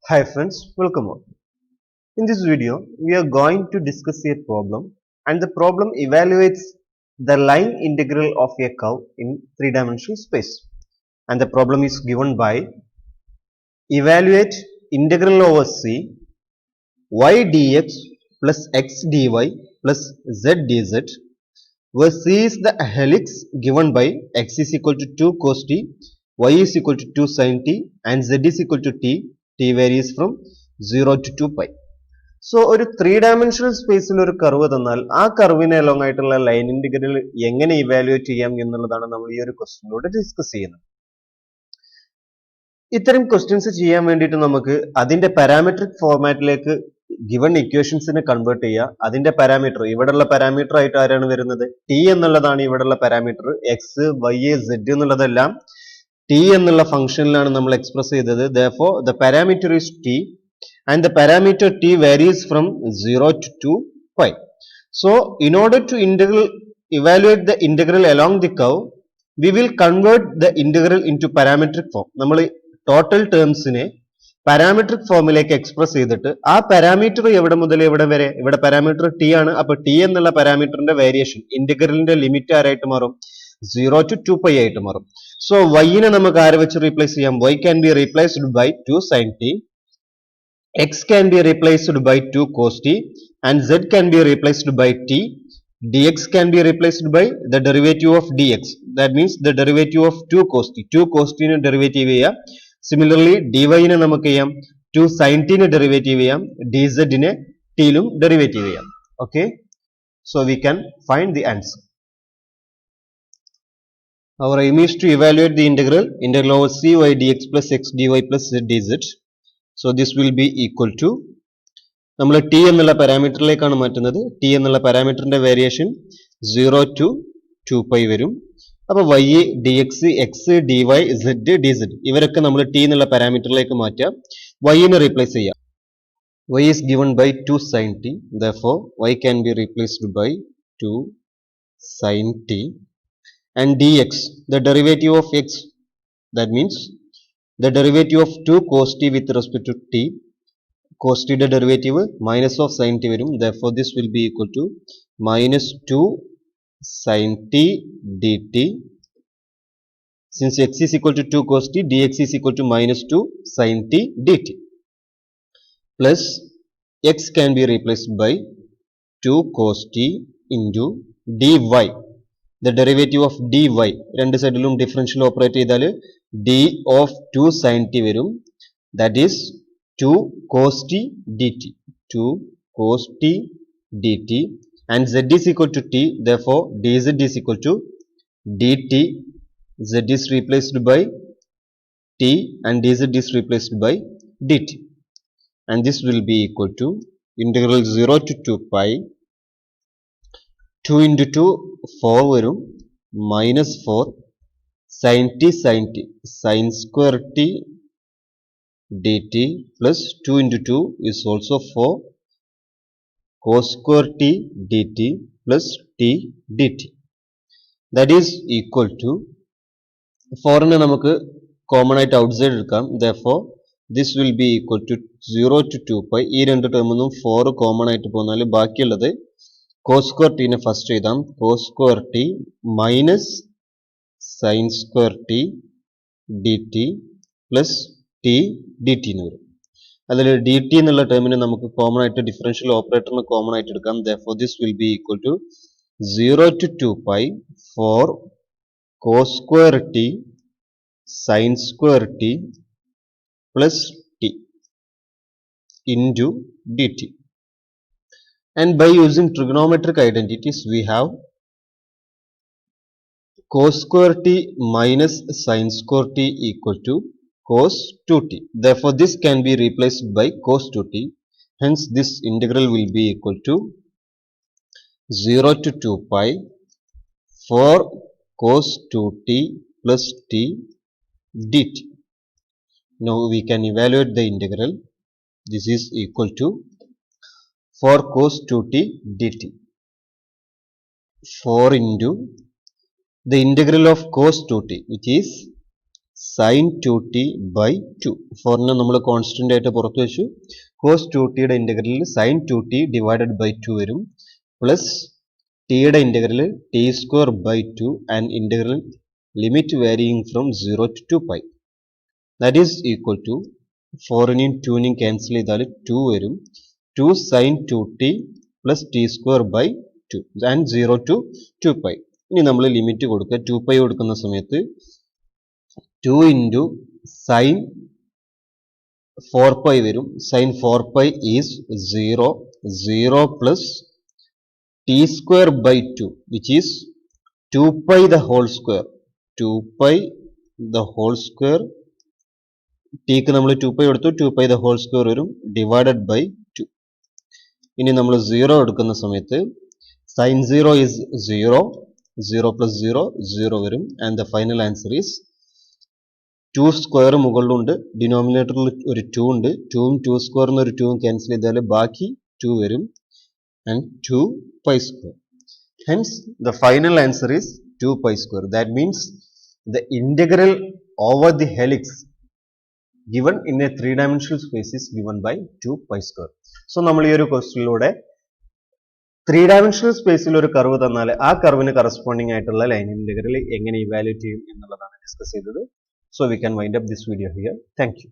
Hi friends, welcome all. In this video, we are going to discuss a problem and the problem evaluates the line integral of a curve in three-dimensional space. And the problem is given by evaluate integral over c y dx plus x dy plus z dz where c is the helix given by x is equal to 2 cos t, y is equal to 2 sin t and z is equal to t varies from 0 to 2 pi. So ഒരു three dimensional സ്പേസിൽ ഒരു curve തന്നാൽ ആ കർവിനെ along ആയിട്ടുള്ള line integral എങ്ങനെ evaluate ചെയ്യാം എന്നുള്ളതാണ് നമ്മൾ ഈ ഒരു ക്വസ്റ്റ്യനിലൂടെ ഡിസ്കസ് ചെയ്യുന്നത്. ഇത്തരം ക്വസ്റ്റ്യൻസ് ചെയ്യാൻ വേണ്ടിയിട്ട് നമുക്ക് അതിന്റെ പാരാമെട്രിക് ഫോർമാറ്റിലേക്ക് ഗിവൺ ഇക്വേഷൻസിനെ കൺവേർട്ട് ചെയ്യുക. അതിന്റെ പാരാമീറ്റർ ഇവിടെയുള്ള പാരാമീറ്റർ ആയിട്ട് ആരാണ് വരുന്നത്? ടി എന്നുള്ളതാണ് ഇവിടെയുള്ള പാരാമീറ്റർ. എക്സ് വൈ സെഡ് എന്നുള്ളതെല്ലാം ടി എന്നുള്ള ഫംഗ്ഷനിലാണ് നമ്മൾ എക്സ്പ്രസ് ചെയ്തത്. therefore the parameter is t and the parameter t varies from 0 to 2 pi. So in order to evaluate the integral along the curve, we will convert the integral into parametric form. നമ്മൾ total ടേംസിനെ parametric ഫോമിലേക്ക് express ചെയ്തിട്ട് ആ parameter എവിടെ മുതൽ എവിടെ വരെ, ഇവിടെ parameter T ആണ്. അപ്പൊ ടി എന്നുള്ള പാരാമീറ്ററിന്റെ വേരിയേഷൻ ഇന്റഗ്രലിന്റെ ലിമിറ്റ് ആരായിട്ട് മാറും? 0 to 2 pi ആയിട്ട് മാറും. സോ വൈനെ നമുക്ക് ആരെ വെച്ച് റീപ്ലേസ് ചെയ്യാം? y can be replaced by 2 sin t, x can be replaced by 2 cos t and z can be replaced by t. dx can be replaced by the derivative of dx, that means the derivative of 2 cos t. 2 cos t നെ derivative ചെയ്യാം. Similarly dy നെ നമുക്ക് ചെയ്യാം 2 sin t നെ derivative ചെയ്യാം, dz നെ t ലും derivative ചെയ്യാം. Okay, so we can find the answer. Our aim is to evaluate the integral over c y dx plus x dy plus z dz. So this will be equal to, നമ്മൾ T എന്നുള്ള പാരാമീറ്ററിലേക്കാണ് മാറ്റുന്നത്. T എന്നുള്ള പാരാമീറ്ററിന്റെ variation 0 to 2 pi വരും. അപ്പൊ y dx x dy z dz ഇവരൊക്കെ നമ്മൾ T എന്നുള്ള പാരാമീറ്ററിലേക്ക് മാറ്റാം. y നെ റീപ്ലേസ് ചെയ്യാം. y is given by 2 sin t, therefore y can be replaced by 2 sin t and dx, the derivative of x, that means the derivative of 2 cos t with respect to t. Cos t യുടെ derivative minus of sine t വരും. therefore this will be equal to minus 2 sin t dt. Since x is equal to 2 cos t, dx is equal to minus 2 sin t dt plus x can be replaced by 2 cos t into dy. The derivative of dy, രണ്ട് സൈഡിലും differential operate ചെയ്താൽ d of 2 sin t വരും, that is 2 cos t dt, 2 cos t dt and z is equal to t, therefore dz is equal to dt. Z is replaced by t and dz is replaced by dt and this will be equal to integral 0 to 2 pi 2 into 2 4 വരും minus 4 sin t sin square t dt plus 2 into 2 is also 4 cos square t dt plus t dt, that is equal to 4 നെ നമുക്ക് common ആയിട്ട് outside എടുക്കാം. therefore this will be equal to 0 to 2 pi. ഈ രണ്ട് ടേമിൽ നിന്നും 4 common ആയിട്ട് പോന്നാൽ ബാക്കിയുള്ളത് cos square t നെ ഫസ്റ്റ് എഴുതാം. cos square t minus sin square t dt plus t dt എന്ന് വരും. അതിൽ dt എന്നുള്ള ടേമിനെ നമുക്ക് കോമൺ ആയിട്ട് ഡിഫറൻഷ്യൽ ഓപ്പറേറ്ററിന് കോമൺ ആയിട്ട് എടുക്കാം. therefore this will be equal to 0 to 2 pi for cos square t sin square t plus t into dt. And by using trigonometric identities, we have cos square t minus sin square t equal to cos 2t. Therefore, this can be replaced by cos 2t. Hence, this integral will be equal to 0 to 2 pi for cos 2t plus t dt. Now, we can evaluate the integral. This is equal to for cos 2t dt 4 into the integral of cos 2t, which is sin 2t by 2. ഫോറിനെ നമ്മൾ constant ആയിട്ട് പുറത്തു വെച്ചു. cos 2tയുടെ ഇന്റഗ്രലിൽ sin 2t divided by 2 വരും, plus ടിയുടെ integral t square by 2 and integral limit varying from 0 to 2 that is equal to 4നെയും 2നെയും cancel ചെയ്താൽ 2 വരും, 2 sin 2t plus T square by 2 and 0 to 2 ഇനി നമ്മൾ ലിമിറ്റ് കൊടുക്കുക. 2 കൊടുക്കുന്ന സമയത്ത് 2 into sin 4 വരും. sin 4 is 0, 0 plus t square by 2 which is 2 the whole square. 2 the whole square, tക്ക് നമ്മൾ 2 എടുത്തു, 2 the whole square വരും, divided by 2. ഇനി നമ്മൾ 0 എടുക്കുന്ന സമയത്ത് sin 0 is 0, 0 plus 0, 0 വരും, and the final answer is 2 square മുകളിലുണ്ട്, ഡിനോമിനേറ്ററിൽ ഒരു 2 ഉണ്ട്, 2ഉം 2 സ്ക്വയറിന് ഒരു 2ഉം ക്യാൻസൽ ചെയ്താൽ ബാക്കി 2 വരും, and 2 pi square. Hence the final answer is 2 pi square. That means the integral over the helix given in a three-dimensional space is given by 2 pi square. So നമ്മൾ ഈ ഒരു ക്വസ്റ്റ്യനിലൂടെ 3-dimensional സ്പേസിൽ ഒരു കർവ് തന്നാൽ ആ കർവിന് കറസ്പോണ്ടിങ് ആയിട്ടുള്ള line integral എങ്ങനെ ഇവാലുവേറ്റ് ചെയ്യും എന്നുള്ളതാണ് ഡിസ്കസ് ചെയ്തത്. So we can wind up this video here. Thank you.